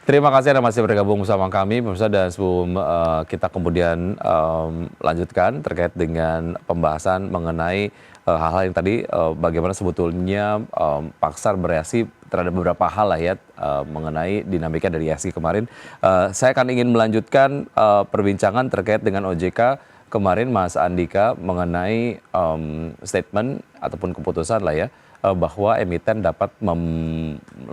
Terima kasih Anda masih bergabung bersama kami, pemirsa, dan sebelum kita kemudian lanjutkan terkait dengan pembahasan mengenai hal-hal yang tadi bagaimana sebetulnya pasar bereaksi terhadap beberapa hal lah ya mengenai dinamika dari IHSG kemarin. Saya akan ingin melanjutkan perbincangan terkait dengan OJK kemarin, Mas Andika, mengenai statement ataupun keputusan lah ya bahwa emiten dapat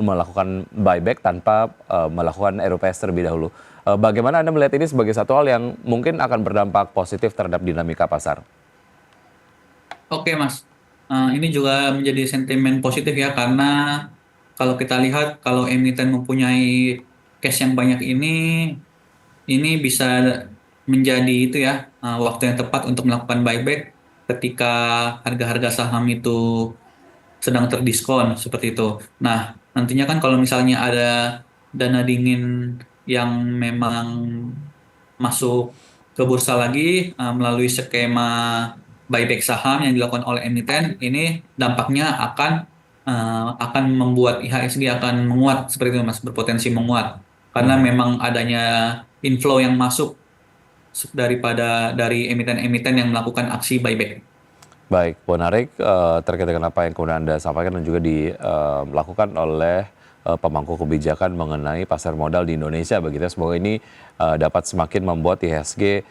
melakukan buyback tanpa melakukan RUPS terlebih dahulu. Bagaimana Anda melihat ini sebagai satu hal yang mungkin akan berdampak positif terhadap dinamika pasar? Oke, Mas. Ini juga menjadi sentimen positif ya, karena kalau kita lihat, kalau emiten mempunyai cash yang banyak ini bisa menjadi itu ya, waktu yang tepat untuk melakukan buyback ketika harga-harga saham itu sedang terdiskon seperti itu. Nah, nantinya kan kalau misalnya ada dana dingin yang memang masuk ke bursa lagi melalui skema buyback saham yang dilakukan oleh emiten, ini dampaknya akan membuat IHSG akan menguat seperti itu, Mas, berpotensi menguat karena Mhm. memang adanya inflow yang masuk dari emiten-emiten yang melakukan aksi buyback. Baik, Bu Narik, terkait dengan apa yang kemudian Anda sampaikan dan juga dilakukan oleh pemangku kebijakan mengenai pasar modal di Indonesia begitu ya. Semoga ini dapat semakin membuat IHSG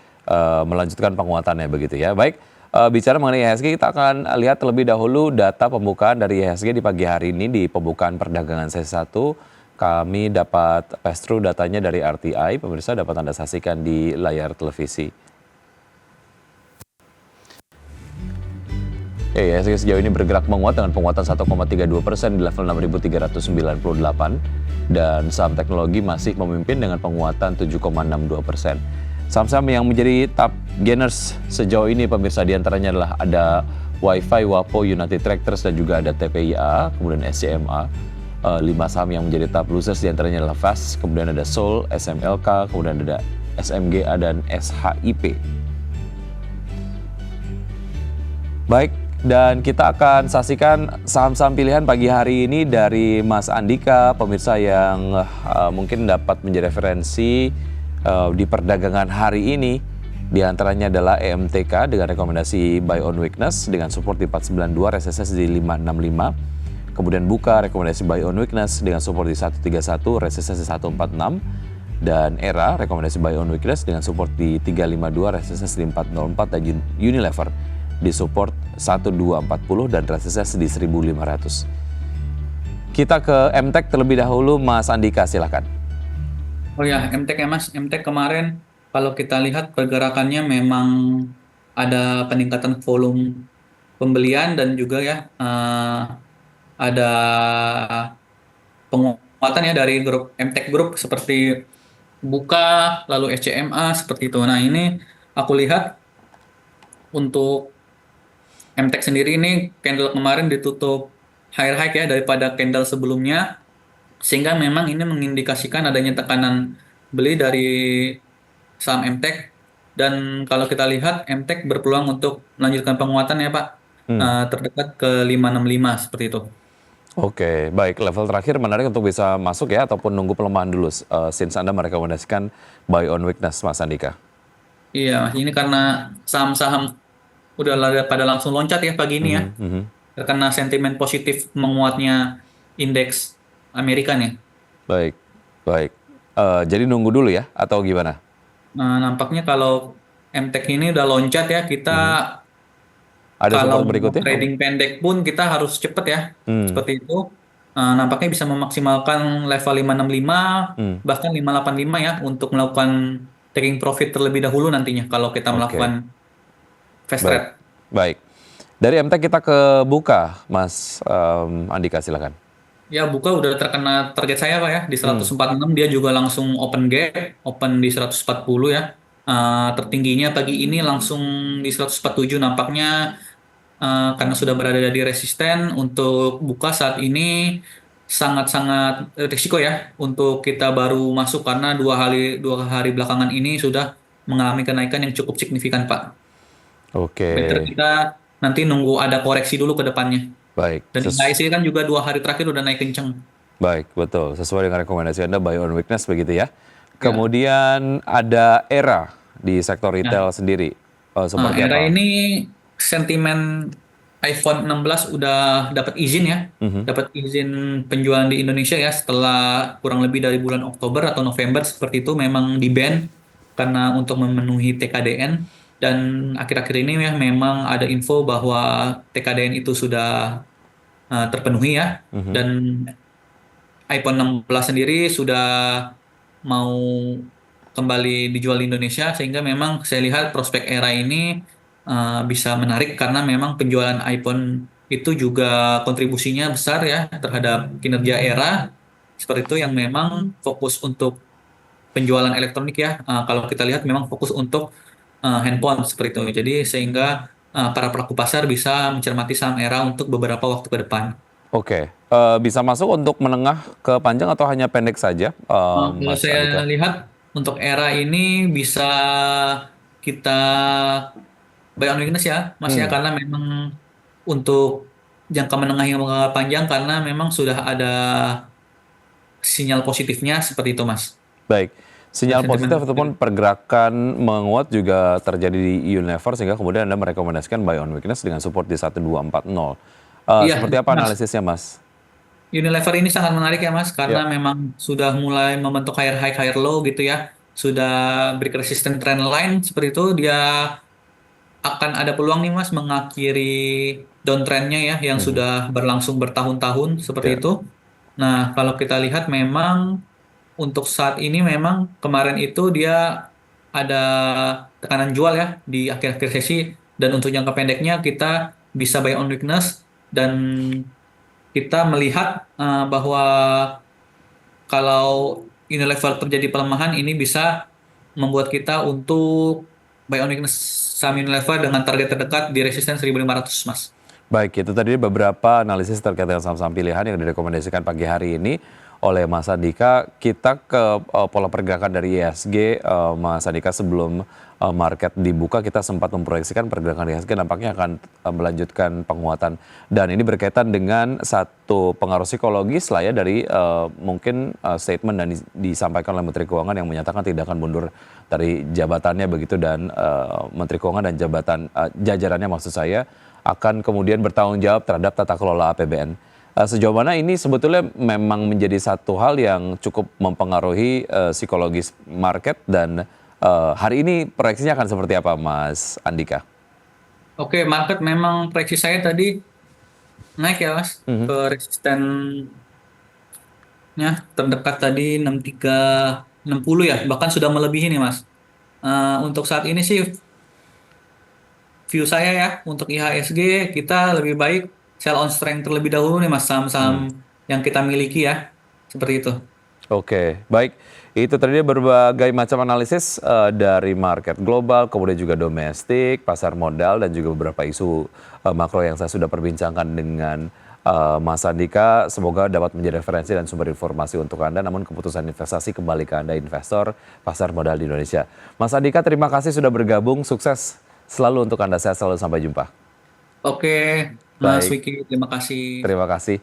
melanjutkan penguatannya begitu ya. Baik, bicara mengenai IHSG, kita akan lihat terlebih dahulu data pembukaan dari IHSG di pagi hari ini di pembukaan perdagangan sesi 1. Kami dapat pass through datanya dari RTI, pemirsa dapat Anda saksikan di layar televisi. IHSG sejauh ini bergerak menguat dengan penguatan 1,32% di level 6.398 dan saham teknologi masih memimpin dengan penguatan 7,62%. Saham-saham yang menjadi top gainers sejauh ini pemirsa diantaranya adalah ada Wi-Fi, Wapo, United Tractors dan juga ada TPIA, kemudian SCMA. 5 saham yang menjadi top losers diantaranya adalah Fast, kemudian ada Sol, SMLK, kemudian ada SMGA dan SHIP. Baik, dan kita akan saksikan saham-saham pilihan pagi hari ini dari Mas Andika, pemirsa yang mungkin dapat menjadi referensi di perdagangan hari ini. Di antaranya adalah EMTK dengan rekomendasi buy on weakness dengan support di 492, resistance di 565. Kemudian Buka rekomendasi buy on weakness dengan support di 131, resistance di 146. Dan ERA rekomendasi buy on weakness dengan support di 352, resistance di 404, dan Unilever di support 1240 dan resistance di 1500. Kita ke MTEK terlebih dahulu, Mas Andika, silakan. Oh ya, MTEK ya, Mas. MTEK kemarin kalau kita lihat pergerakannya memang ada peningkatan volume pembelian dan juga ya ada penguatan ya dari grup MTEK Group seperti Buka, lalu SCMA seperti itu. Nah, ini aku lihat untuk MTEK sendiri ini candle kemarin ditutup higher high ya daripada candle sebelumnya, sehingga memang ini mengindikasikan adanya tekanan beli dari saham MTEK. Dan kalau kita lihat MTEK berpeluang untuk melanjutkan penguatan ya, Pak. Hmm. Terdekat ke 565 seperti itu. Oke, baik. Level terakhir menarik untuk bisa masuk ya, ataupun nunggu pelemahan dulu, since Anda merekomendasikan buy on weakness, Mas Andika. Iya, ini karena saham-saham udah pada langsung loncat ya pagi ini ya. Mhm, mhm. Karena sentimen positif menguatnya indeks Amerika nih. Baik, baik. Jadi nunggu dulu ya, atau gimana? Nah, nampaknya kalau MTEK ini udah loncat ya, kita Mhm. Ada kalau support mau berikutnya? trading pendek pun kita harus cepet ya. Hmm, Seperti itu. Nampaknya bisa memaksimalkan level 565 hmm. bahkan 585 ya untuk melakukan taking profit terlebih dahulu nantinya kalau kita melakukan Oke, fast baik, trade. baik. Dari MTEK kita ke Buka, Mas Andika, silakan. Ya, Buka udah terkena target saya Pak ya di Hmm, 146, dia juga langsung open gap, open di 140 ya. Tertingginya pagi ini langsung di 147, nampaknya karena sudah berada di resisten untuk Buka saat ini sangat-sangat risiko ya untuk kita baru masuk karena dua hari belakangan ini sudah mengalami kenaikan yang cukup signifikan, Pak. oke, Better kita nanti nunggu ada koreksi dulu ke depannya. baik. Dan IHSG kan juga 2 hari terakhir udah naik kenceng. Baik, betul. Sesuai dengan rekomendasi Anda, buy on weakness begitu ya. Ya. Kemudian ada era di sektor Nah, retail sendiri. Seperti era apa? ini sentimen iPhone 16 udah dapat izin ya, Mhm. dapat izin penjualan di Indonesia ya setelah kurang lebih dari bulan Oktober atau November seperti itu memang di-ban karena untuk memenuhi TKDN dan akhir-akhir ini ya memang ada info bahwa TKDN itu sudah terpenuhi ya Mhm. dan iPhone 16 sendiri sudah mau kembali dijual di Indonesia sehingga memang saya lihat prospek era ini bisa menarik karena memang penjualan iPhone itu juga kontribusinya besar ya terhadap kinerja era seperti itu yang memang fokus untuk penjualan elektronik ya. Kalau kita lihat memang fokus untuk handphone seperti itu. Jadi sehingga para pelaku pasar bisa mencermati saham era untuk beberapa waktu ke depan. Oke, bisa masuk untuk menengah ke panjang atau hanya pendek saja, Kalau Mas saya Andika? lihat untuk era ini bisa kita buy on weakness ya, Mas ya, Hmm, karena memang untuk jangka menengah yang jangka panjang karena memang sudah ada sinyal positifnya seperti itu, Mas. baik. Ada Sinyal sentimen positif positif. ataupun pergerakan menguat juga terjadi di Unilever sehingga kemudian Anda merekomendasikan buy on weakness dengan support di 1240. Iya, Seperti apa Mas. analisisnya, Mas? Unilever ini sangat menarik ya, Mas, Ya. karena memang sudah mulai membentuk higher high, higher low gitu ya. Sudah break resistant trend line seperti itu, dia akan ada peluang nih Mas mengakhiri downtrendnya ya yang Mhm. sudah berlangsung bertahun-tahun seperti Ya. itu. Nah, kalau kita lihat memang untuk saat ini memang kemarin itu dia ada tekanan jual ya di akhir-akhir sesi dan untuk jangka pendeknya kita bisa buy on weakness dan kita melihat bahwa kalau Unilever terjadi pelemahan ini bisa membuat kita untuk buy on weakness saham Unilever dengan target terdekat di resisten 1.500 Mas. Baik, itu tadi beberapa analisis terkait dengan saham-saham pilihan yang direkomendasikan pagi hari ini oleh Mas Andika. Kita ke pola pergerakan dari ISG, Mas Andika, sebelum market dibuka kita sempat memproyeksikan pergerakan ISG nampaknya akan melanjutkan penguatan. Dan ini berkaitan dengan satu pengaruh psikologis lah ya dari mungkin statement dan disampaikan oleh Menteri Keuangan yang menyatakan tidak akan mundur dari jabatannya begitu dan Menteri Keuangan dan jajarannya maksud saya akan kemudian bertanggung jawab terhadap tata kelola APBN. Sejauh mana ini sebetulnya memang menjadi satu hal yang cukup mempengaruhi psikologis market dan hari ini proyeksinya akan seperti apa, Mas Andika? Oke, market memang proyeksi saya tadi naik ya Mas Mhm. ke resistennya terdekat tadi 6360 ya, bahkan sudah melebihi nih Mas. Untuk saat ini sih view saya ya untuk IHSG kita lebih baik sell on strength terlebih dahulu nih Mas saham-saham Hmm. yang kita miliki ya. Seperti itu. Oke, baik. Itu tadi berbagai macam analisis dari market global, kemudian juga domestik, pasar modal, dan juga beberapa isu makro yang saya sudah perbincangkan dengan Mas Andika. Semoga dapat menjadi referensi dan sumber informasi untuk Anda, namun keputusan investasi kembali ke Anda investor pasar modal di Indonesia. Mas Andika, terima kasih sudah bergabung. Sukses selalu untuk Anda. Sehat selalu, sampai jumpa. Oke, Mas Baik, Wiki, terima kasih. terima kasih.